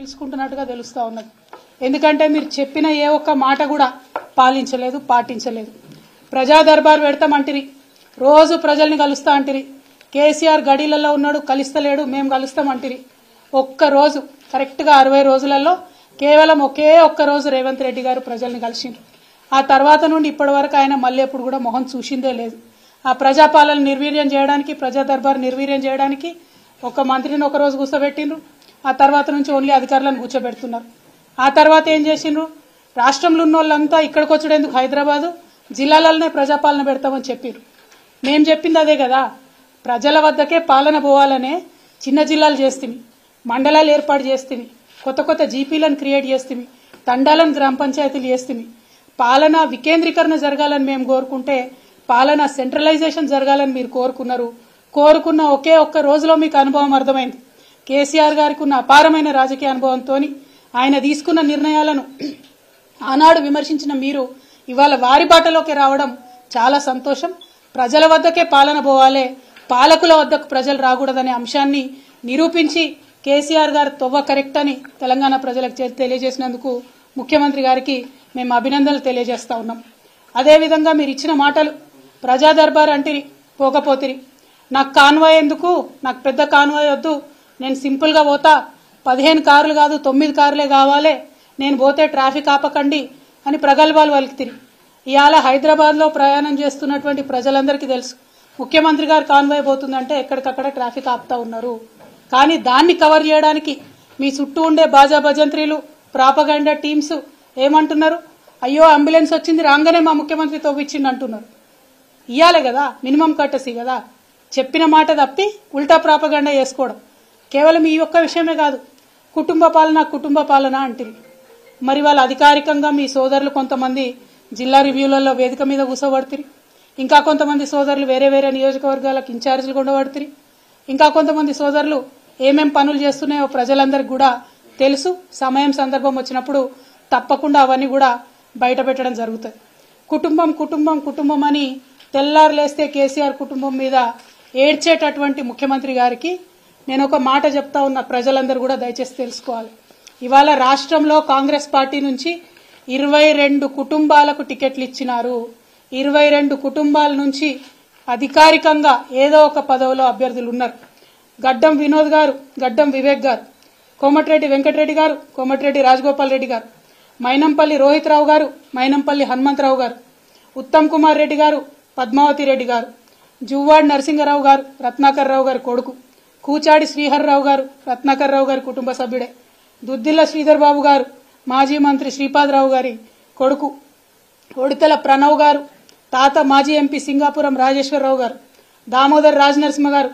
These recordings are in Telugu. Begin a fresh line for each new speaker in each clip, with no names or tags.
చీల్చుకుంటున్నట్టుగా తెలుస్తా ఉన్నది. ఎందుకంటే మీరు చెప్పిన ఏ ఒక్క మాట కూడా పాలించలేదు, పాటించలేదు. ప్రజా దర్బార్ పెడతామంటిరి, రోజు ప్రజల్ని కలుస్తా అంటిరి. కేసీఆర్ గడిలలో ఉన్నాడు, కలుస్తలేడు, మేము కలుస్తామంటిరి. ఒక్క రోజు కరెక్ట్గా 60 రోజులలో కేవలం ఒకే ఒక్క రోజు రేవంత్ రెడ్డి గారు ప్రజల్ని కలిసిండ్రు. ఆ తర్వాత నుండి ఇప్పటి వరకు ఆయన మళ్ళీ ఎప్పుడు కూడా మొహం చూసిందే లేదు. ఆ ప్రజాపాలన నిర్వీర్యం చేయడానికి, ప్రజా దర్బార్ నిర్వీర్యం చేయడానికి ఒక మంత్రిని ఒక రోజు కూర్చోబెట్టిండ్రు. ఆ తర్వాత నుంచి ఓన్లీ అధికారులను కూర్చోబెడుతున్నారు. ఆ తర్వాత ఏం చేసిండ్రు, రాష్ట్రంలో ఉన్న వాళ్ళంతా ఇక్కడికి వచ్చేందుకు హైదరాబాదు జిల్లాలలోనే ప్రజాపాలన పెడతామని చెప్పారు. మేము చెప్పింది అదే కదా, ప్రజల వద్దకే పాలన పోవాలనే చిన్న జిల్లాలు చేస్తుంది, మండలాలు ఏర్పాటు చేస్తుంది, కొత్త కొత్త జీపీలను క్రియేట్ చేస్తుంది, తండాలను గ్రామ పంచాయతీలు చేస్తుంది. పాలన వికేంద్రీకరణ జరగాలని మేము కోరుకుంటే పాలన సెంట్రలైజేషన్ జరగాలని మీరు కోరుకున్నారు. కోరుకున్న ఒకే ఒక్క రోజులో మీకు అనుభవం అర్థమైంది. కేసీఆర్ గారికి ఉన్న అపారమైన రాజకీయ అనుభవంతో ఆయన తీసుకున్న నిర్ణయాలను ఆనాడు విమర్శించిన మీరు ఇవాళ వారి బాటలోకి రావడం చాలా సంతోషం. ప్రజల వద్దకే పాలన పోవాలి, పాలకుల వద్దకు ప్రజలు రాకూడదనే అంశాన్ని నిరూపించి కేసీఆర్ గారు తొవ్వ కరెక్ట్ అని తెలంగాణ ప్రజలకు తెలియజేసినందుకు ముఖ్యమంత్రి గారికి మేము అభినందనలు తెలియజేస్తా ఉన్నాం. అదేవిధంగా మీరు ఇచ్చిన మాటలు, ప్రజా దర్బార్ అంటిరి, పోకపోతిరి, నాకు కాన్వాయ్ ఎందుకు, నాకు పెద్ద కాన్వాయ్ వద్దు, నేను సింపుల్గా పోతా, 15 కార్లు కాదు 9 కార్లే కావాలి, నేను పోతే ట్రాఫిక్ ఆపకండి అని ప్రగల్భాలు పలికితిరి. ఇవాళ హైదరాబాద్లో ప్రయాణం చేస్తున్నటువంటి ప్రజలందరికీ తెలుసు, ముఖ్యమంత్రి గారు కాన్వాయ్ పోతుందంటే ఎక్కడికక్కడ ట్రాఫిక్ ఆపుతా ఉన్నారు. కానీ దాన్ని కవర్ చేయడానికి మీ చుట్టూ ఉండే బాజా భజంత్రీలు, ప్రాపగండా టీమ్స్ ఏమంటున్నారు, అయ్యో అంబులెన్స్ వచ్చింది రాగానే మా ముఖ్యమంత్రి తవ్విచ్చింది అంటున్నారు. ఇయ్యాలే కదా, మినిమం కట్టసి కదా. చెప్పిన మాట తప్పి ఉల్టా ప్రాపగండా చేసుకోవడం. కేవలం ఈ ఒక్క విషయమే కాదు, కుటుంబ పాలన అంటిరి. మరి వాళ్ళు అధికారికంగా మీ సోదరులు కొంతమంది జిల్లా రివ్యూలలో వేదిక మీద కూర్చోబడుతుంది, ఇంకా కొంతమంది సోదరులు వేరే వేరే నియోజకవర్గాలకు ఇన్ఛార్జీలు ఉండబడుతుంది, ఇంకా కొంతమంది సోదరులు ఏమేం పనులు చేస్తున్నాయో ప్రజలందరికీ కూడా తెలుసు. సమయం సందర్భం వచ్చినప్పుడు తప్పకుండా అవన్నీ కూడా బయట పెట్టడం జరుగుతుంది. కుటుంబం కుటుంబం కుటుంబం అని తెల్లారులేస్తే కేసీఆర్ కుటుంబం మీద ఏడ్చేటటువంటి ముఖ్యమంత్రి గారికి నేను ఒక మాట చెప్తా ఉన్న, ప్రజలందరూ కూడా దయచేసి తెలుసుకోవాలి. ఇవాళ రాష్ట్రంలో కాంగ్రెస్ పార్టీ నుంచి 22 కుటుంబాలకు టికెట్లు ఇచ్చినారు. 22 కుటుంబాల నుంచి అధికారికంగా ఏదో ఒక పదవిలో అభ్యర్థులు ఉన్నారు. గడ్డం వినోద్ గారు, గడ్డం వివేక్ గారు, కోమటిరెడ్డి వెంకటరెడ్డి గారు, కోమటిరెడ్డి రాజగోపాల్ రెడ్డి గారు, మైనంపల్లి రోహిత్ రావు గారు, మైనంపల్లి హనుమంతరావు గారు, ఉత్తమ్ కుమార్ రెడ్డి గారు, పద్మావతి రెడ్డి గారు, జువ్వాడి నరసింగరావు గారు, రత్నాకర్ రావు గారు కొడుకు, కూచాడి శ్రీహర్రావు గారు, రత్నాకర్ రావు గారి కుటుంబ సభ్యుడే, దుద్దిల్ల శ్రీధర్ బాబు గారు, మాజీ మంత్రి శ్రీపాదరావు గారి కొడుకు, ఒడితెల ప్రణవ్ గారు, తాత మాజీ ఎంపీ సింగాపురం రాజేశ్వరరావు గారు, దామోదర్ రాజనరసింహ గారు,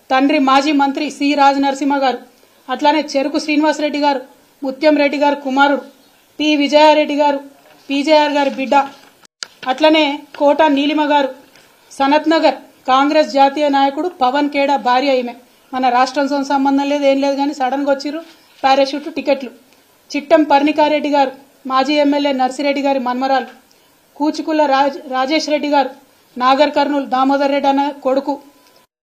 తండ్రి మాజీ మంత్రి సి రాజనరసింహ గారు, అట్లానే చెరుకు శ్రీనివాసరెడ్డి గారు, ముత్యం రెడ్డి గారు కుమారుడు, పి విజయారెడ్డి గారు, పీజేఆర్ గారి బిడ్డ, అట్లనే కోట నీలిమ గారు, సనత్ నగర్ కాంగ్రెస్ జాతీయ నాయకుడు పవన్ ఖేడా భార్య ఈమె. మన రాష్ట్రంతో సంబంధం లేదు, ఏం లేదు, కానీ సడన్ గా వచ్చిర్రు పారాషూట్ టికెట్లు. చిట్టం పర్ణికారెడ్డి గారు, మాజీ ఎమ్మెల్యే నర్సిరెడ్డి గారి మన్మరాలు, కూచుకుల రాజేష్ రెడ్డి గారు, నాగర్ కర్నూలు దామోదర్ రెడ్డి అన్న కొడుకు,